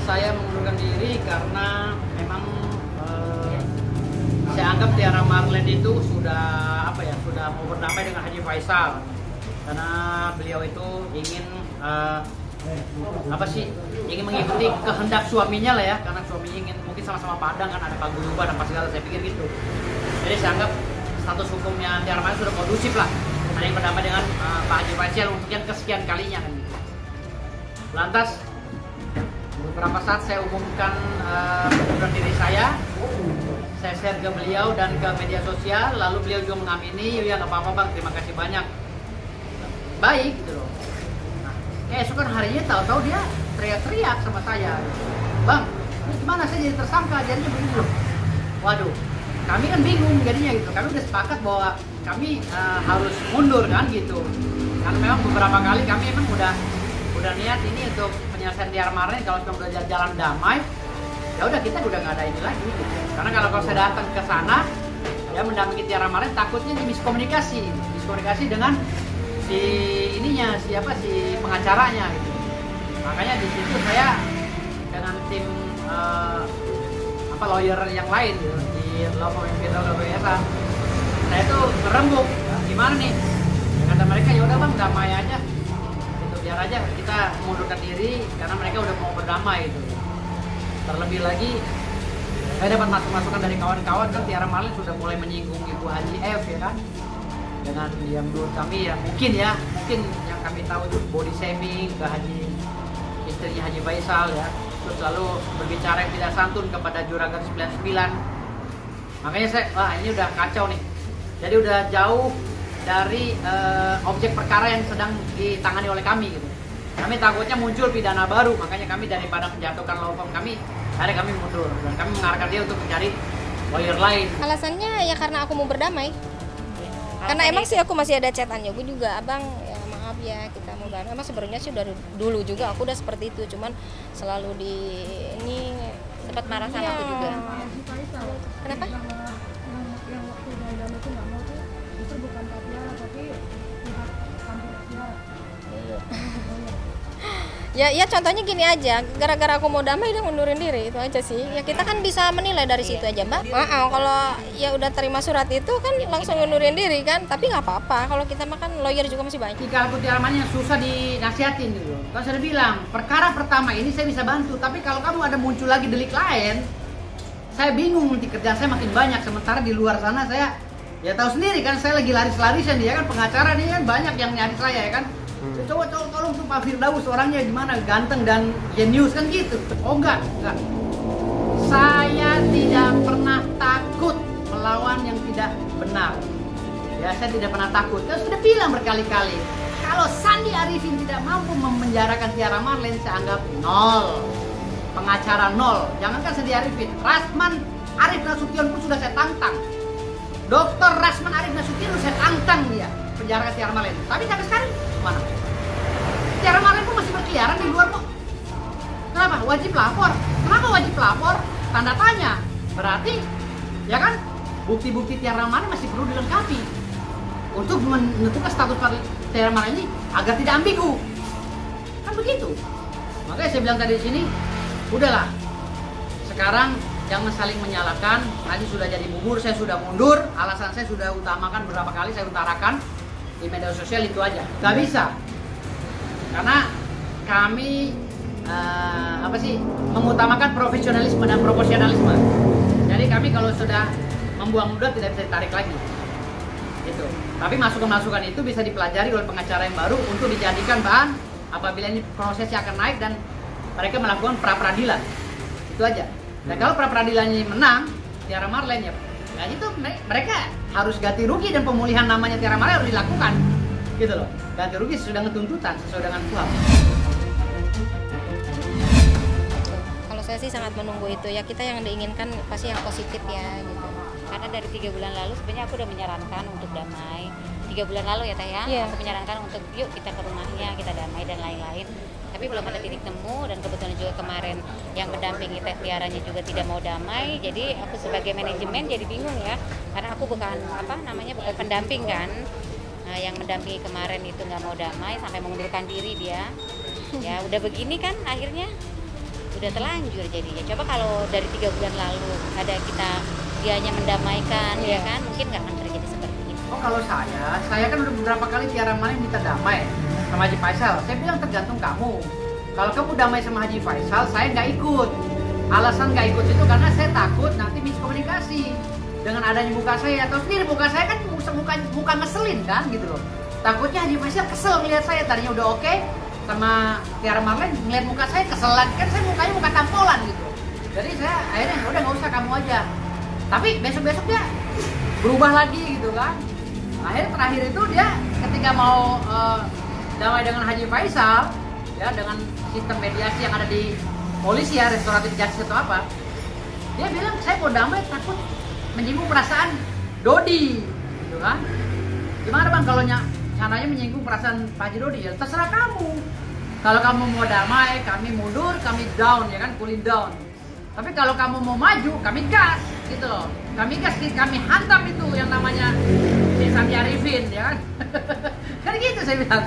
saya mengundurkan diri karena memang saya anggap Tiara Marlen itu sudah sudah mau berdamai dengan Haji Faisal, karena beliau itu ingin ingin mengikuti kehendak suaminya lah ya, karena suaminya ingin mungkin sama-sama Padang kan, ada paguyuban apa segala, saya pikir gitu. Jadi saya anggap status hukumnya Tiara Marlen sudah kondusif lah, ada yang berdamai dengan Pak Haji Faisal untuk yang kesekian kalinya kan. Lantas beberapa saat saya umumkan pengunduran diri saya share ke beliau dan ke media sosial, lalu beliau juga mengamini, ya nggak apa-apa bang, terima kasih banyak, baik gitu loh. Nah, keesokan harinya tahu-tahu dia teriak-teriak sama saya, bang, ini gimana saya jadi tersangka, jadinya begini loh. Waduh, kami kan bingung jadinya gitu, kami udah sepakat bahwa kami harus mundur kan gitu, karena memang beberapa kali kami emang udah niat ini untuk penyelesaian Tiara Marlen, kalau sudah jalan damai, ya udah kita udah nggak ada ini lagi gitu. Karena kalau saya datang ke sana ya mendampingi Tiara Marlen, takutnya miskomunikasi dengan si pengacaranya gitu. Makanya di situ saya dengan tim lawyer yang lain gitu, di law firm biasa, saya tuh ngerembuk, gimana nih? Kata mereka ya udah bang, damai aja gitu, biar aja kita mengundurkan diri karena mereka udah mau berdamai gitu. Terlebih lagi saya dapat masukan dari kawan-kawan kan, Tiara Marlen sudah mulai menyinggung Ibu Haji F ya kan, dengan yang menurut kami ya mungkin yang kami tahu itu body shaming ke istrinya Haji Faisal ya, terus lalu berbicara yang tidak santun kepada Juragan 99. Makanya saya, wah ini udah kacau nih, jadi udah jauh dari objek perkara yang sedang ditangani oleh kami gitu. Kami takutnya muncul pidana baru, makanya kami daripada menjatuhkan law firm kami, akhirnya kami mundur dan kami mengarahkan dia untuk mencari lawyer lain. Alasannya ya karena aku mau berdamai. Karena emang sih aku masih ada chatannya, gue juga, abang ya maaf ya kita mau berdamai. Emang sebenarnya sih udah dulu juga aku udah seperti itu, cuman selalu ini sempat marah sama aku juga. Kenapa? Yang waktu dalam itu nggak mau tuh justru bukan Tatiara tapi pihak kampung Tatiara. Ya contohnya gini aja, gara-gara aku mau damai dia ngundurin diri, itu aja sih. Ya kita kan bisa menilai dari situ aja mbak. Kalau ya udah terima surat itu kan langsung ngundurin diri kan, tapi nggak apa-apa. Kalau kita makan lawyer juga masih banyak. Jika aku Tiara Marlen yang susah dinasihatin gitu, kan saya bilang perkara pertama ini saya bisa bantu, tapi kalau kamu ada muncul lagi delik lain, saya bingung, nanti kerjaan saya makin banyak. Sementara di luar sana saya ya tahu sendiri kan, saya lagi laris-larisan, dia kan pengacara, dia kan banyak yang nyari saya ya kan. Coba tolong tuh Pak Firdaus orangnya gimana, ganteng dan jenius kan gitu. Oh enggak. Saya tidak pernah takut melawan yang tidak benar. Ya saya tidak pernah takut. Saya sudah bilang berkali-kali, kalau Sandi Arifin tidak mampu memenjarakan Tiara Marlen, saya anggap nol. Pengacara nol. Jangankan Sandi Arifin, Rasman Arif Nasution pun sudah saya tantang. Dr. Rasman Arif Nasution saya tantang dia penjarakan Tiara Marlen. Tapi sampai sekarang mana? Tiara Marlen pun masih berkeliaran di luar kok. Kenapa? Wajib lapor. Kenapa wajib lapor? Tanda tanya. Berarti, ya kan, bukti-bukti Tiara Marlen masih perlu dilengkapi untuk menentukan status Tiara Marlen ini agar tidak ambigu. Kan begitu. Makanya saya bilang tadi di sini, udahlah. Sekarang jangan saling menyalahkan. Nanti sudah jadi bubur, saya sudah mundur. Alasan saya sudah utamakan beberapa kali, saya utarakan di media sosial, itu aja. Gak bisa. Karena kami mengutamakan profesionalisme dan proporsionalisme. Jadi kami kalau sudah membuang ludah tidak bisa ditarik lagi. Gitu. Tapi masukan-masukan itu bisa dipelajari oleh pengacara yang baru untuk dijadikan bahan apabila ini prosesnya akan naik dan mereka melakukan pra-peradilan. Itu aja. Dan kalau pra-peradilannya menang Tiara Marlen ya itu mereka harus ganti rugi dan pemulihan namanya Tiara Marlen harus dilakukan. Gitu loh. Ganti rugi sesuai dengan tuntutan, sesuai dengan kuhap. Kalau saya sih sangat menunggu itu ya, kita yang diinginkan pasti yang positif ya gitu. Karena dari 3 bulan lalu sebenarnya aku udah menyarankan untuk damai. 3 bulan lalu ya Teh ya, aku menyarankan untuk yuk kita ke rumahnya, kita damai dan lain-lain. Tapi belum ada titik temu dan kebetulan juga kemarin yang mendampingi Teh Tiaranya juga tidak mau damai. Jadi aku sebagai manajemen jadi bingung ya, karena aku bukan bukan pendamping kan. Nah, yang mendampingi kemarin itu nggak mau damai sampai mengundurkan diri dia. Ya udah begini kan akhirnya udah terlanjur jadinya. Coba kalau dari 3 bulan lalu ada dianya mendamaikan, ya kan, mungkin nggak akan terjadi seperti ini. Oh, kalau saya kan udah beberapa kali Tiara Marlin minta damai sama Haji Faisal. Saya bilang tergantung kamu. Kalau kamu damai sama Haji Faisal, saya nggak ikut. Alasan nggak ikut itu karena saya takut nanti miskomunikasi dengan adanya muka saya. Atau sendiri muka saya kan muka ngeselin kan gitu loh. Takutnya Haji Faisal kesel ngeliat saya, tadinya udah oke sama Tiara Marlin, ngeliat muka saya keselan, kan saya mukanya muka tampolan gitu. Jadi saya akhirnya udah nggak usah kamu aja. Tapi besok-besok dia berubah lagi gitu kan. Akhirnya terakhir itu dia ketika mau damai dengan Haji Faisal, ya dengan sistem mediasi yang ada di polisi ya, restoratif justice atau apa, dia bilang saya mau damai takut menyinggung perasaan Dodi, gitu kan? Gimana bang kalau caranya menyinggung perasaan Pak Haji Dodi? Ya terserah kamu. Kalau kamu mau damai, kami mundur, kami down ya kan, cooling down. Tapi kalau kamu mau maju, kami gas, gitu loh. Kami gas, kami hantam itu yang namanya si Sandi Arifin, ya kan? Kan gitu saya bilang.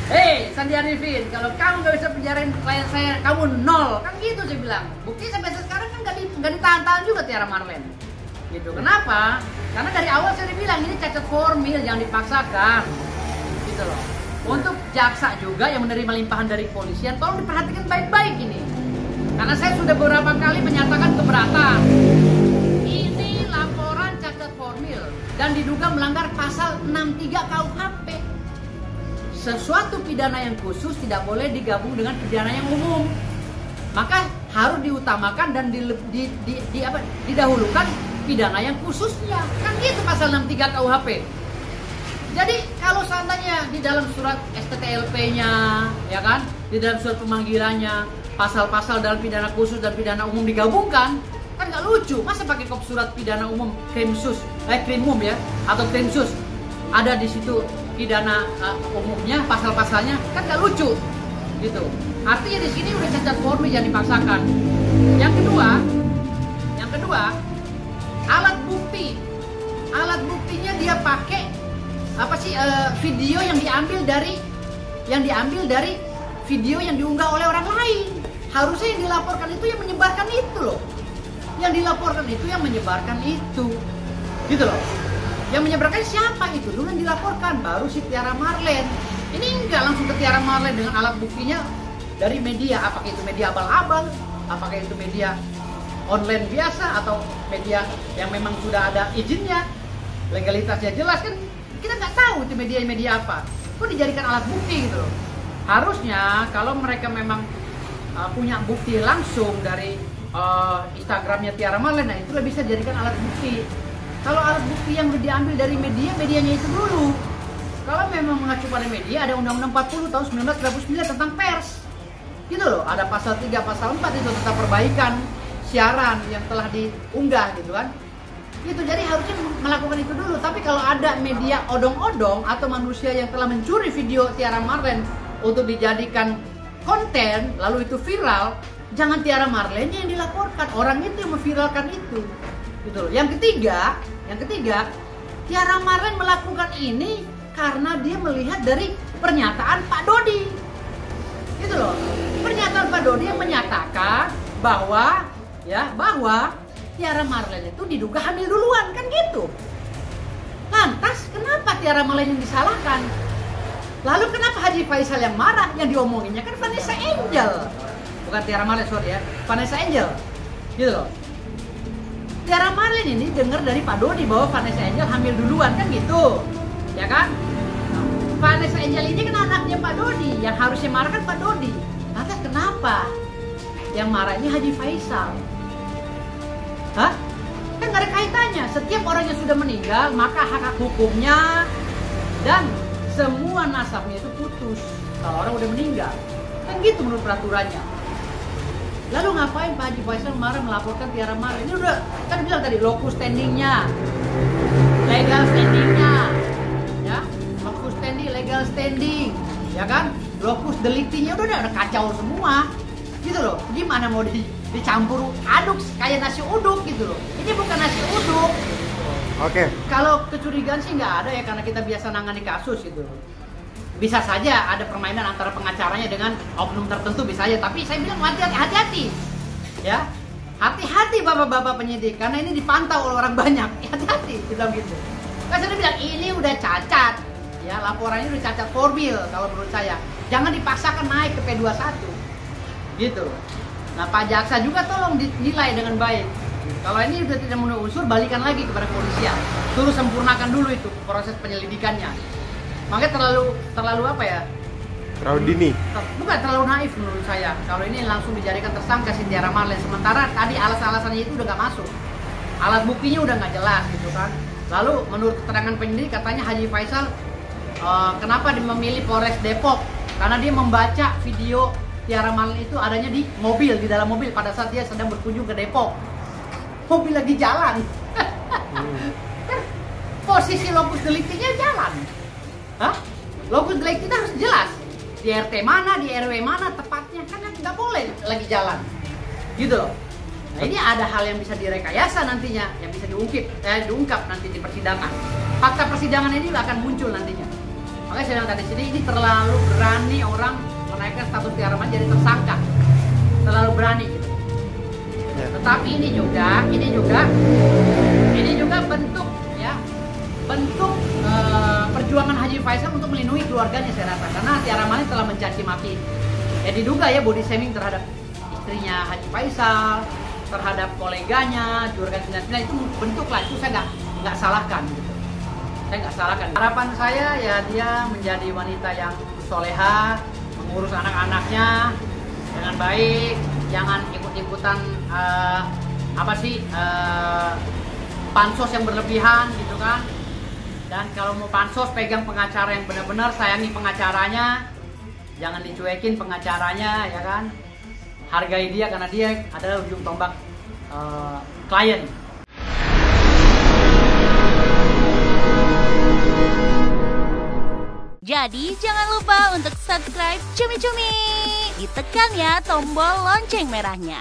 Hei Sandi Arifin, kalau kamu nggak bisa penjarain klien saya, kamu nol. Kan gitu saya bilang. Bukti sampai sekarang kan nggak ditahan-tahan juga Tiara Marlin. Gitu. Kenapa? Karena dari awal saya bilang ini cacat formil, yang dipaksakan. Gitu loh. Untuk jaksa juga yang menerima limpahan dari kepolisian, tolong diperhatikan baik-baik ini. Karena saya sudah beberapa kali menyatakan keberatan. Ini laporan cacat formil dan diduga melanggar pasal 63 KUHP. Sesuatu pidana yang khusus tidak boleh digabung dengan pidana yang umum. Maka harus diutamakan dan didahulukan pidana yang khususnya. Kan gitu pasal 63 KUHP. Jadi kalau seandainya di dalam surat STTLP-nya, ya kan, di dalam surat pemanggilannya, pasal-pasal dalam pidana khusus dan pidana umum digabungkan, kan nggak lucu. Masa pakai kop surat pidana umum krimum ya, atau krimsus, ada di situ pidana umumnya, pasal-pasalnya, kan nggak lucu, gitu. Artinya di sini udah cacat formil yang dipaksakan. Yang kedua, alat buktinya dia pakai video yang diambil dari video yang diunggah oleh orang lain. Harusnya yang dilaporkan itu yang menyebarkan itu loh. Yang dilaporkan itu yang menyebarkan itu. Gitu loh. Yang menyebarkan siapa itu? Dulu yang dilaporkan, baru si Tiara Marlin. Ini enggak langsung ke Tiara Marlin dengan alat buktinya dari media. Apakah itu media abal-abal? Apakah itu media online biasa? Atau media yang memang sudah ada izinnya? Legalitasnya jelas kan? Kita nggak tahu itu media apa. Kok dijadikan alat bukti gitu loh. Harusnya kalau mereka memang punya bukti langsung dari Instagramnya Tiara Marlin, nah itu bisa dijadikan alat bukti. Kalau alat bukti yang diambil dari medianya itu dulu. Kalau memang mengacu pada media, ada Undang-Undang 40 tahun 1999 tentang pers. Gitu loh, ada pasal 3, pasal 4 itu tentang perbaikan siaran yang telah diunggah gitu kan. Gitu, jadi harusnya melakukan itu dulu. Tapi kalau ada media odong-odong atau manusia yang telah mencuri video Tiara Marlin untuk dijadikan konten, lalu itu viral, jangan Tiara Marlinnya yang dilaporkan, orang itu yang memviralkan itu. Gitu loh. Yang ketiga, Tiara Marlin melakukan ini karena dia melihat dari pernyataan Pak Dodi. Gitu loh. Pernyataan Pak Dodi yang menyatakan bahwa Tiara Marlin itu diduga hamil duluan, kan gitu. Lantas kenapa Tiara Marlin yang disalahkan? Lalu kenapa Haji Faisal yang marah? Yang diomonginnya kan Vanessa Angel. Bukan Tiara Marlin, sorry ya. Vanessa Angel. Gitu loh. Tiara Marlin ini dengar dari Pak Dodi bahwa Vanessa Angel hamil duluan, kan gitu. Ya kan? Vanessa Angel ini kan anaknya Pak Dodi. Yang harusnya marah kan Pak Dodi. Lantas kenapa yang marah ini Haji Faisal? Hah? Kan gak ada kaitannya. Setiap orang yang sudah meninggal, maka hak hukumnya dan semua nasabnya itu putus kalau orang udah meninggal. Kan gitu menurut peraturannya. Lalu ngapain Pak Haji Faisal marah melaporkan Tiara Marlin? Ini udah, kan bilang tadi, locus standingnya, legal standingnya, ya, locus standing, legal standing, ya kan, locus delictinya udah kacau semua, gitu loh. Gimana mau dicampur aduk kayak nasi uduk gitu loh. Ini bukan nasi uduk. Oke. Kalau kecurigaan sih nggak ada ya, karena kita biasa nangani kasus gitu. Bisa saja ada permainan antara pengacaranya dengan oknum tertentu, bisa aja. Tapi saya bilang hati-hati. Ya, hati-hati bapak-bapak penyidik, karena ini dipantau oleh orang banyak. Hati-hati, bilang gitu. Kan saya bilang ini udah cacat, ya laporannya udah cacat formil kalau menurut saya. Jangan dipaksakan naik ke P21, gitu. Nah Pak Jaksa juga tolong dinilai dengan baik. Kalau ini udah tidak memenuhi unsur, balikan lagi kepada kepolisian. Suruh sempurnakan dulu itu proses penyelidikannya. Makanya terlalu apa ya? Terlalu dini. Bukan terlalu naif menurut saya. Kalau ini langsung dijadikan tersangka Cynthia Marlen, sementara tadi alasan-alasannya itu udah nggak masuk. Alat buktinya udah nggak jelas gitu kan. Lalu menurut keterangan penyidik katanya Haji Faisal kenapa dia memilih Polres Depok? Karena dia membaca video Tiara Marlen itu adanya di mobil, di dalam mobil pada saat dia sedang berkunjung ke Depok. Mobil lagi jalan. Posisi lokus deliktinya jalan. Hah? Lokus deliktinya harus jelas. Di RT mana, di RW mana tepatnya, kan nggak boleh lagi jalan. Gitu loh. Nah ini ada hal yang bisa direkayasa nantinya, yang bisa diungkap nanti di persidangan. Fakta persidangan ini akan muncul nantinya. Makanya saya bilang tadi sini ini terlalu berani orang menaikkan status Tiara Marlen jadi tersangka, terlalu berani gitu. Ya. Tetapi ini juga bentuk ya, bentuk perjuangan Haji Faisal untuk melindungi keluarganya saya rasa, karena Tiara Marlen telah mencaci maki. Ya diduga ya body shaming terhadap istrinya Haji Faisal, terhadap koleganya, juragan 99 itu bentuk lah, itu saya nggak salahkan gitu. Saya nggak salahkan. Harapan saya ya dia menjadi wanita yang soleha, mengurus anak-anaknya dengan baik, jangan ikut-ikutan pansos yang berlebihan gitu kan. Dan kalau mau pansos pegang pengacara yang benar-benar, sayangi pengacaranya, jangan dicuekin pengacaranya ya kan. Hargai dia karena dia adalah ujung tombak klien. Jadi jangan lupa untuk subscribe Cumi Cumi. Ditekan ya tombol lonceng merahnya.